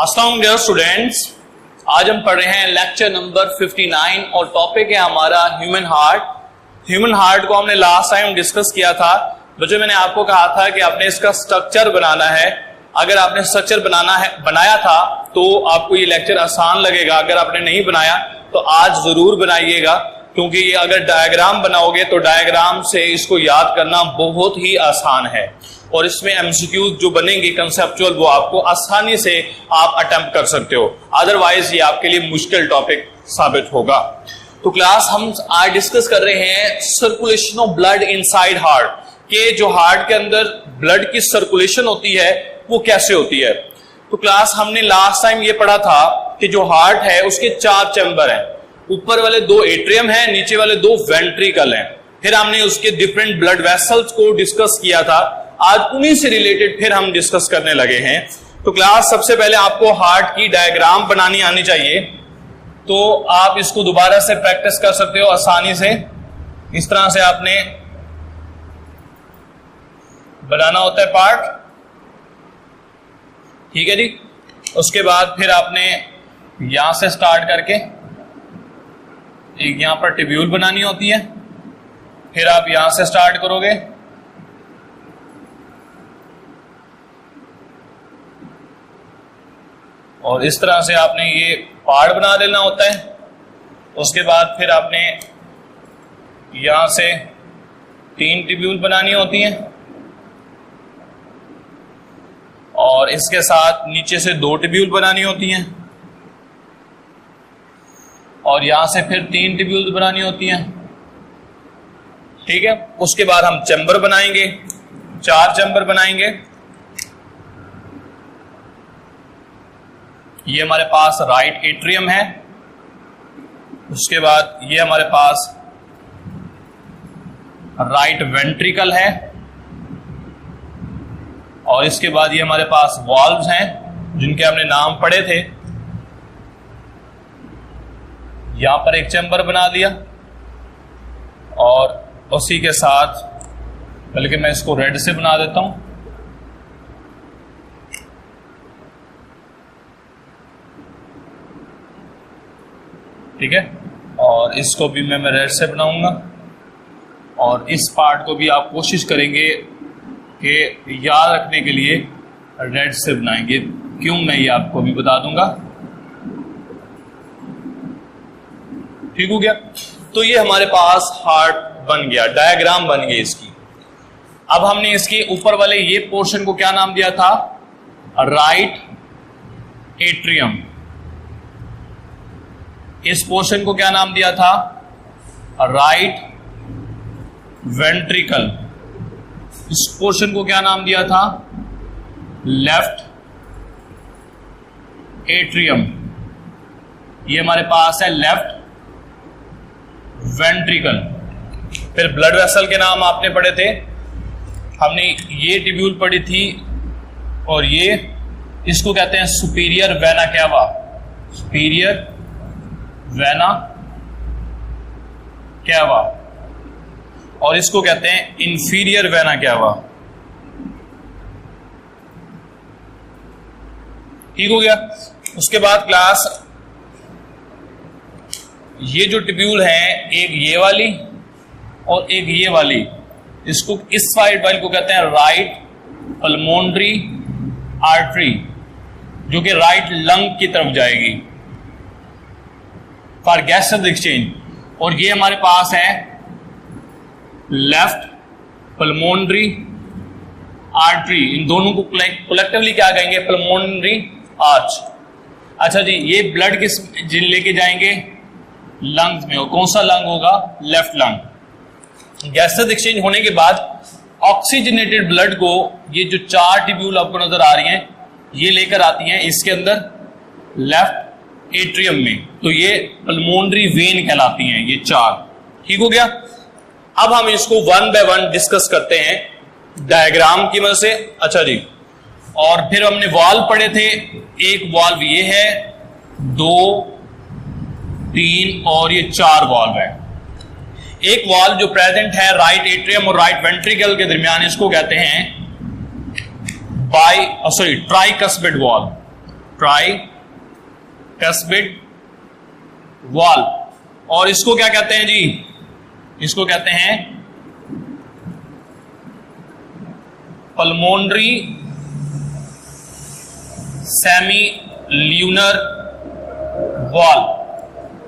अस्सलाम dear students, आज हम पढ़ रहे हैं लेक्चर नंबर 59 और टॉपिक है हमारा ह्यूमन हार्ट। ह्यूमन हार्ट को हमने लास्ट टाइम डिस्कस किया था। बच्चों, मैंने आपको कहा था कि आपने इसका स्ट्रक्चर बनाना है। अगर आपने स्ट्रक्चर बनाया था तो आपको ये लेक्चर आसान लगेगा। अगर आपने नहीं बनाया तो आज जरूर बनाइएगा, क्योंकि ये अगर डायग्राम बनाओगे तो डायग्राम से इसको याद करना बहुत ही आसान है और इसमें एमसीक्यूज जो बनेंगे कंसेप्चुअल वो आपको आसानी से आप अटेम्प्ट कर सकते हो। अदरवाइज ये आपके लिए मुश्किल टॉपिक साबित होगा। तो क्लास हम आज डिस्कस कर रहे हैं circulation of blood inside heart, के जो हार्ट के अंदर ब्लड की सर्कुलेशन होती है वो कैसे होती है। तो क्लास हमने लास्ट टाइम ये पढ़ा था कि जो हार्ट है उसके 4 चैम्बर हैं। ऊपर वाले 2 एट्रियम हैं, नीचे वाले 2 वेंट्रिकल हैं। फिर हमने उसके डिफरेंट ब्लड वेसल्स को डिस्कस किया था। आज उन्हीं से रिलेटेड फिर हम डिस्कस करने लगे हैं। तो क्लास सबसे पहले आपको हार्ट की डायग्राम बनानी आनी चाहिए। तो आप इसको दोबारा से प्रैक्टिस कर सकते हो आसानी से। इस तरह से आपने बनाना होता है पार्ट, ठीक है जी। उसके बाद फिर आपने यहां से स्टार्ट करके एक यहां पर ट्यूब्यूल बनानी होती है। फिर आप यहां से स्टार्ट करोगे और इस तरह से आपने ये पार्ट बना देना होता है। उसके बाद फिर आपने यहां से 3 ट्यूब्यूल बनानी होती हैं और इसके साथ नीचे से 2 ट्यूब्यूल बनानी होती हैं और यहां से फिर 3 ट्यूब्यूल बनानी होती हैं, ठीक है। उसके बाद हम चैम्बर बनाएंगे, 4 चैम्बर बनाएंगे। ये हमारे पास राइट एट्रियम है। उसके बाद ये हमारे पास राइट वेंट्रिकल है और इसके बाद ये हमारे पास वॉल्व्स हैं जिनके हमने नाम पढ़े थे। यहां पर एक चैम्बर बना दिया और उसी के साथ, बल्कि मैं इसको रेड से बना देता हूं, ठीक है। और इसको भी मैं रेड से बनाऊंगा और इस पार्ट को भी आप कोशिश करेंगे कि याद रखने के लिए रेड से बनाएंगे। क्यों, मैं ये आपको भी बता दूंगा, ठीक हो गया। तो ये हमारे पास हार्ट बन गया, डायग्राम बन गई इसकी। अब हमने इसके ऊपर वाले ये पोर्शन को क्या नाम दिया था, राइट एट्रियम। इस पोर्शन को क्या नाम दिया था, राइट वेंट्रिकल। इस पोर्शन को क्या नाम दिया था, लेफ्ट एट्रियम। ये हमारे पास है लेफ्ट वेंट्रिकल। फिर ब्लड वेसल के नाम आपने पढ़े थे। हमने ये ट्यूब्यूल पढ़ी थी और ये, इसको कहते हैं superior vena cava, superior vena cava, और इसको कहते हैं इंफीरियर वेना कैवा, ठीक हो गया। उसके बाद क्लास ये जो ट्यूब्यूल है, एक ये वाली और एक ये वाली, इसको इस साइड वाली को कहते हैं राइट पल्मोनरी आर्टरी, जो कि राइट लंग की तरफ जाएगी फॉर गैसेस एक्सचेंज। और ये हमारे पास है लेफ्ट पल्मोनरी आर्टरी। इन दोनों को कलेक्टिवली क्या कहेंगे, पल्मोनरी आर्च। अच्छा जी, ये ब्लड किस लेके जाएंगे, लंग्स में। और कौन सा लंग होगा, लेफ्ट लंग। गैसेस एक्सचेंज होने के बाद ऑक्सीजनेटेड ब्लड को ये जो 4 ट्यूब्यूल आपको नजर आ रही हैं ये लेकर आती हैं इसके अंदर लेफ्ट एट्रियम में। तो ये पल्मोनरी वेन कहलाती हैं ये 4, ठीक हो गया। अब हम इसको 1 बाय 1 डिस्कस करते हैं डायग्राम की मदद से। अच्छा जी, और फिर हमने वाल्व पढ़े थे। एक वाल्व ये है, 2, 3 और ये 4 वाल्व है। एक वाल्व जो प्रेजेंट है राइट एट्रियम और राइट वेंट्रिकल के दरमियान, इसको कहते हैं ट्राइकस्पिड वाल्व। Tricuspid valve. और इसको क्या कहते हैं जी? इसको कहते हैं पल्मोनरी सेमी ल्यूनर वॉल्व।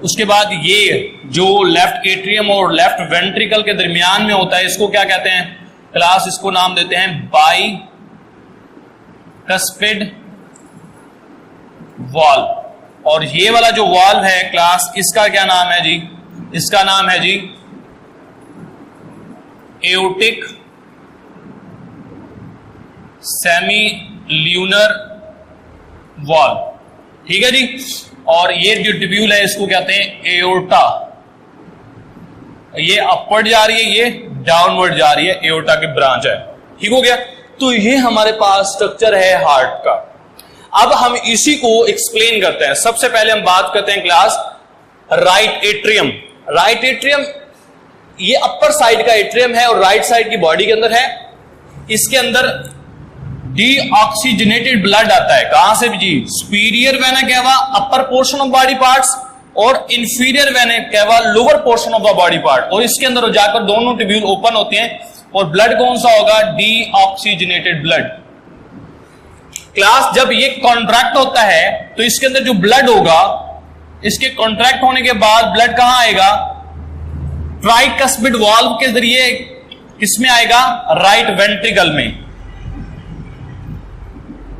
उसके बाद ये जो लेफ्ट एट्रियम और लेफ्ट वेंट्रिकल के दरमियान में होता है, इसको क्या कहते हैं क्लास? इसको नाम देते हैं बाइकस्पिड वॉल्व। और ये वाला जो वॉल्व है क्लास, इसका क्या नाम है जी? इसका नाम है जी एओर्टिक सेमी ल्यूनर वॉल्व। ठीक है जी। और ये जो ट्यूब्यूल है इसको कहते हैं एओर्टा। ये अपवर्ड जा रही है, ये डाउनवर्ड जा रही है, एओर्टा की ब्रांच है। ठीक हो गया। तो ये हमारे पास स्ट्रक्चर है हार्ट का। अब हम इसी को एक्सप्लेन करते हैं। सबसे पहले हम बात करते हैं class right atrium. Right atrium ये अपर साइड का एट्रियम है और राइट साइड की बॉडी के अंदर है। इसके अंदर डीऑक्सीजनेटेड ब्लड आता है। कहां से भी जी? Superior vena cava upper portion of body parts और inferior vena cava lower portion of the body part. और इसके अंदर जाकर दोनों ट्यूब्यूल ओपन होते हैं और ब्लड कौन सा होगा? Deoxygenated blood. क्लास जब ये कॉन्ट्रैक्ट होता है तो इसके अंदर जो ब्लड होगा, इसके कॉन्ट्रैक्ट होने के बाद ब्लड कहां आएगा? ट्राइकस्पिड वॉल्व के जरिए किसमें आएगा? राइट वेंट्रिकल में।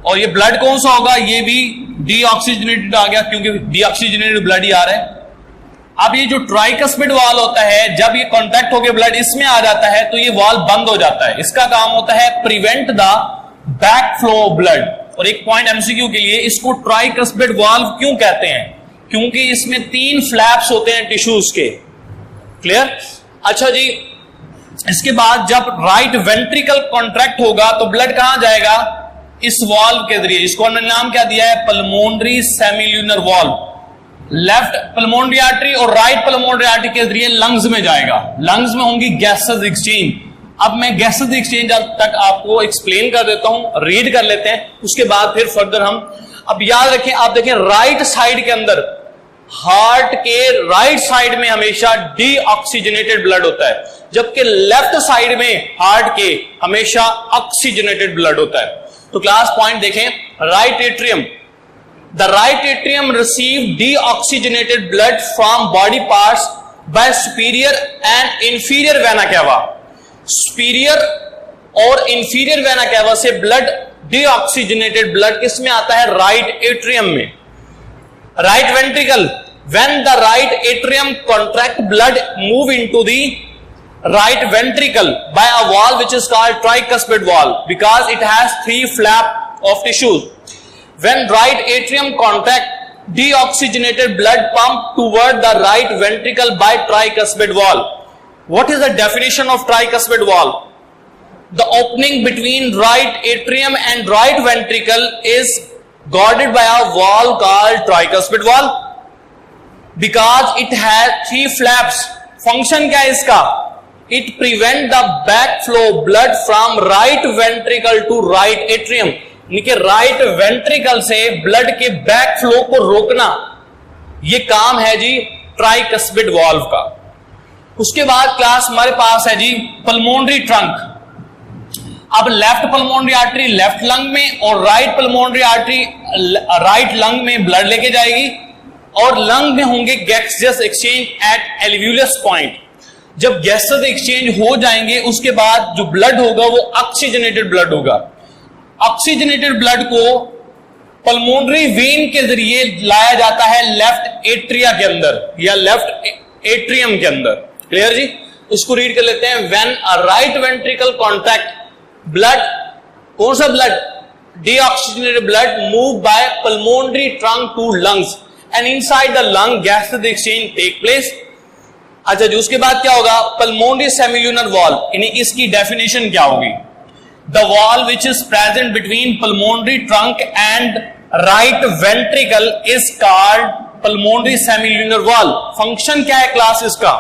और ये ब्लड कौन सा होगा? ये भी डीऑक्सीजनेटेड आ गया, क्योंकि डीऑक्सीजनेटेड ब्लड ही आ रहा है। अब ये जो ट्राइकस्पिड वॉल्व होता है, जब ये कॉन्टैक्ट होकर ब्लड इसमें आ जाता है तो ये वॉल्व बंद हो जाता है। इसका काम होता है prevent the back flow of blood. और एक पॉइंट एमसीक्यू के लिए, इसको ट्राइकस्पिड वॉल्व क्यों कहते हैं? क्योंकि इसमें 3 फ्लैप्स होते हैं टिश्यूज के। क्लियर? अच्छा जी। इसके बाद जब राइट वेंट्रिकल कॉन्ट्रैक्ट होगा तो ब्लड कहां जाएगा? इस वॉल्व के जरिए। इसको हमने नाम क्या दिया है? Pulmonary सेमील्यूनर valve. Left pulmonary artery और राइट पल्मोनरी आर्टरी के जरिए लंग्स में जाएगा। लंग्स में होंगी गैसेस एक्सचेंज। अब मैं गैसेस एक्सचेंज तक आपको एक्सप्लेन कर देता हूं, रीड कर लेते हैं, उसके बाद फिर फर्दर हम। अब याद रखें, आप देखें राइट साइड के अंदर, हार्ट के राइट साइड में हमेशा डीऑक्सीजनेटेड ब्लड होता है, जबकि लेफ्ट साइड में हार्ट के हमेशा ऑक्सीजनेटेड ब्लड होता है। तो क्लास पॉइंट देखें, right atrium. The right atrium receive deoxygenated blood from body parts by superior and inferior vena cava. Superior और इंफीरियर वेना कैवा से ब्लड, डीऑक्सीजनेटेड ब्लड किस में आता है? राइट एट्रियम में। Right ventricle, when the right atrium contract, blood move into the right ventricle by a valve which is called tricuspid valve, because it has 3 flap of tissues. When right atrium contract, deoxygenated blood pump toward the right ventricle by tricuspid valve. What is the definition of tricuspid valve? The opening between right atrium and right ventricle is guarded by a valve called tricuspid valve, because it has 3 flaps. Function क्या है इसका? It prevent the backflow blood from right ventricle to right atrium. यानी कि right ventricle से blood के back flow को रोकना, ये काम है जी ट्राइकस्पिड वॉल्व का। उसके बाद क्लास हमारे पास है जी पल्मोनरी ट्रंक। अब left pulmonary artery left lung में और right pulmonary artery right lung में ब्लड लेके जाएगी, और लंग में होंगे gases exchange at alveolus point. जब गैसेस एक्सचेंज हो जाएंगे उसके बाद जो ब्लड होगा वो ऑक्सीजनेटेड ब्लड होगा। ऑक्सीजनेटेड ब्लड को पल्मोनरी वेन के जरिए लाया जाता है लेफ्ट एट्रिया के अंदर या लेफ्ट एट्रियम के अंदर। क्लियर जी? उसको रीड कर लेते हैं। When a right ventricle contact, blood, कौन सा ब्लड? Deoxygenated blood move by pulmonary trunk to lungs and inside the lung gases exchange take place. अच्छा जी, उसके बाद क्या होगा? पल्मोनरी सेमील्यूनर वॉल्व, यानी इसकी डेफिनेशन क्या होगी? The valve which is present between pulmonary trunk and right ventricle is called pulmonary सेमील्यूनर valve. Function क्या है क्लास इसका?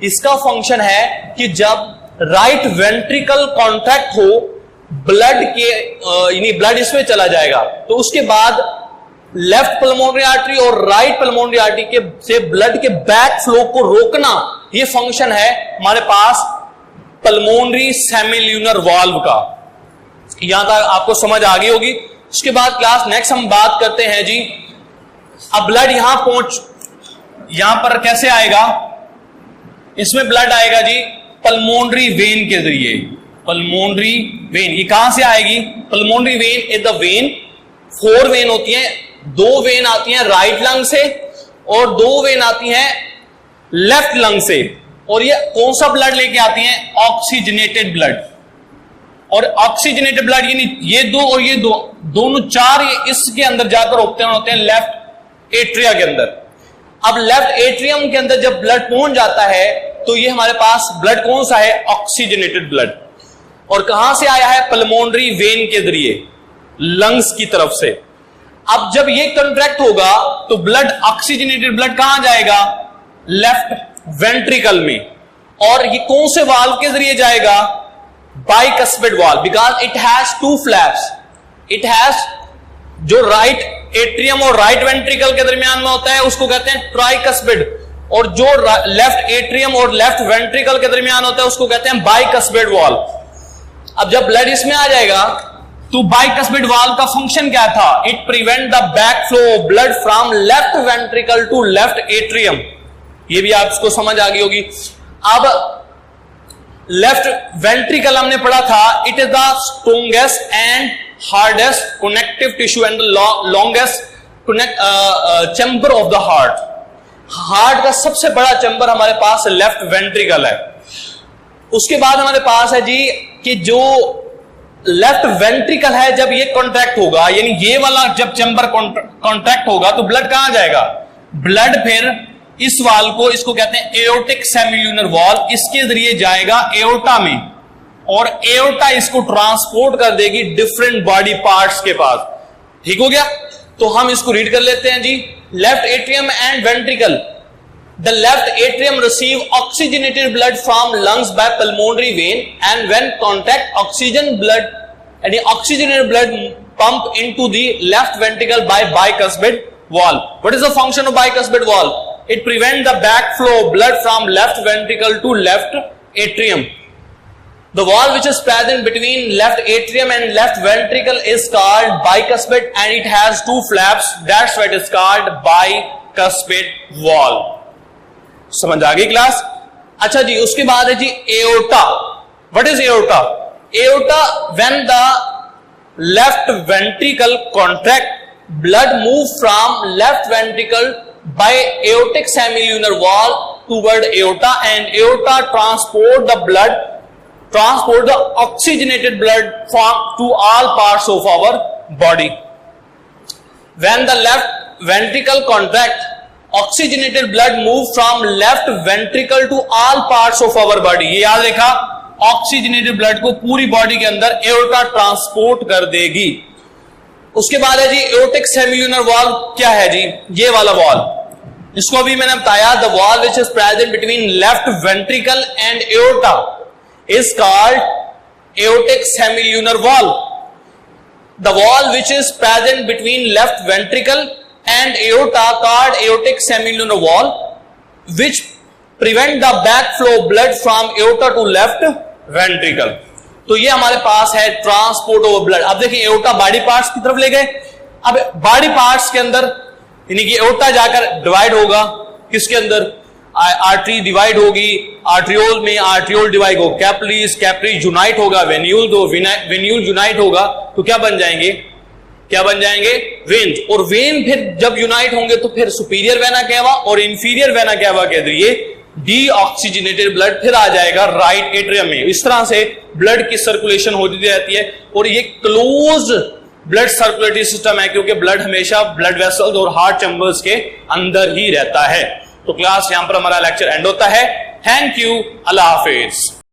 इसका फंक्शन है कि जब राइट वेंट्रिकल कॉन्ट्रैक्ट हो, ब्लड के यानी ब्लड इसमें चला जाएगा, तो उसके बाद लेफ्ट पल्मोनरी आर्टरी और राइट पल्मोनरी आर्टरी के से ब्लड के बैक फ्लो को रोकना, ये फंक्शन है हमारे पास पल्मोनरी सेमिल्यूनर वाल्व का। यहां तक आपको समझ आ गई होगी। उसके बाद क्लास नेक्स्ट हम बात करते हैं जी, अब ब्लड यहां पर कैसे आएगा, इसमें ब्लड आएगा जी पल्मोनरी वेन के जरिए। पल्मोनरी वेन ये कहां से आएगी? Pulmonary vein is the when, 4 when होती हैं, 2 वेन आती हैं राइट लंग से और 2 वेन आती हैं लेफ्ट लंग से। और ये कौन सा ब्लड लेके आती हैं? Oxygenated blood. और ऑक्सीजनेटेड ब्लड यानी ये 2 और ये 2 दोनों 4 ये इसके अंदर जाकर होते हैं लेफ्ट एट्रिया के अंदर। अब लेफ्ट एट्रियम के अंदर जब ब्लड पहुंच जाता है तो ये हमारे पास ब्लड कौन सा है? Oxygenated blood. और कहां से आया है? पल्मोनरी वेन के जरिए लंग्स की तरफ से। अब जब ये कंट्रैक्ट होगा तो ब्लड, ऑक्सीजनेटेड ब्लड कहां जाएगा? लेफ्ट वेंट्रिकल में। और ये कौन से वाल्व के जरिए जाएगा? Bicuspid valve, because it has 2 flaps. It has, जो राइट एट्रियम और राइट वेंट्रिकल के दरमियान में होता है उसको कहते हैं ट्राइकस्पिड, और जो लेफ्ट एट्रियम और लेफ्ट वेंट्रिकल के दरमियान होता है उसको कहते हैं बाइकस्पिड वाल्व। अब जब ब्लड इसमें आ जाएगा तो बाइकस्पिड वाल्व का फंक्शन क्या था? It prevent the back flow of blood from left ventricle to left atrium. ये भी आपको समझ आ गई होगी। अब लेफ्ट वेंट्रिकल हमने पढ़ा था, it is the strongest and hardest connective tissue and longest chamber of the heart. Heart का सबसे बड़ा चैम्बर हमारे पास लेफ्ट वेंट्रिकल है। उसके बाद हमारे पास है जी कि जो लेफ्ट वेंट्रिकल है, जब ये कॉन्ट्रैक्ट होगा, यानी ये वाला जब चैम्बर कॉन्ट्रैक्ट होगा तो ब्लड कहां जाएगा? ब्लड फिर इस वाल्व को, इसको कहते हैं एओर्टिक सेमिल्यूनर वाल्व, इसके जरिए जाएगा एओर्टा में, और एओर्टा इसको ट्रांसपोर्ट कर देगी डिफरेंट बॉडी पार्ट्स के पास। ठीक हो गया? तो हम इसको रीड कर लेते हैं जी। Left atrium and ventricle, the left atrium receive oxygenated blood from lungs by pulmonary vein, and when contact oxygenated blood pump into the left ventricle by bicuspid valve. What is the function of bicuspid valve? It prevents the backflow of blood from left ventricle to left atrium. The valve which is present between left atrium and left ventricle is called bicuspid, and it has 2 flaps. That's why it is called bicuspid valve. समझ आ गई class? अच्छा जी, उसके बाद है जी aorta. What is aorta? Aorta, when the left ventricle contract, blood move from left ventricle by aortic semilunar valve toward aorta, and aorta transport the oxygenated blood to all parts of our body. When the left ventricle contract, oxygenated blood move from left ventricle to all parts of our body। ये याद रखा, oxygenated blood को पूरी body के अंदर aorta transport कर देगी। उसके बाद है जी एओर्टिक सेमिल्यूनर वाल्व। क्या है जी? ये वाला वाल्व, इसको अभी मैंने बताया, the valve which is present between left ventricle and aorta is called aortic semilunar valve. The valve which is present between left ventricle and aorta called aortic semilunar valve, which prevent the backflow of blood from aorta to left ventricle। तो ये हमारे पास है transport of blood. अब देखिए aorta body parts की तरफ ले गए। अब बॉडी पार्ट्स के अंदर यानी कि एओर्टा जाकर डिवाइड होगा, किसके अंदर? आर्टरी डिवाइड होगी, आर्ट्रियोल में आर्ट्रियोल डिवाइड होगा, कैपिलरीज यूनाइट होगा, वेन्यूल यूनाइट होगा, तो क्या बन जाएंगे? वेन्स। और वेन फिर जब यूनाइट होंगे तो फिर सुपीरियर वेना कैवा और इंफीरियर वेना कैवा के जरिए डीऑक्सीजनेटेड ब्लड फिर आ जाएगा राइट एट्रियम में। इस तरह से ब्लड की सर्कुलेशन होती रहती है, और ये क्लोज ब्लड सर्कुलेटरी सिस्टम है, क्योंकि ब्लड हमेशा ब्लड वेसल्स और हार्ट चैम्बर्स के अंदर ही रहता है। तो क्लास यहां पर हमारा लेक्चर एंड होता है। Thank you, Allah Hafiz.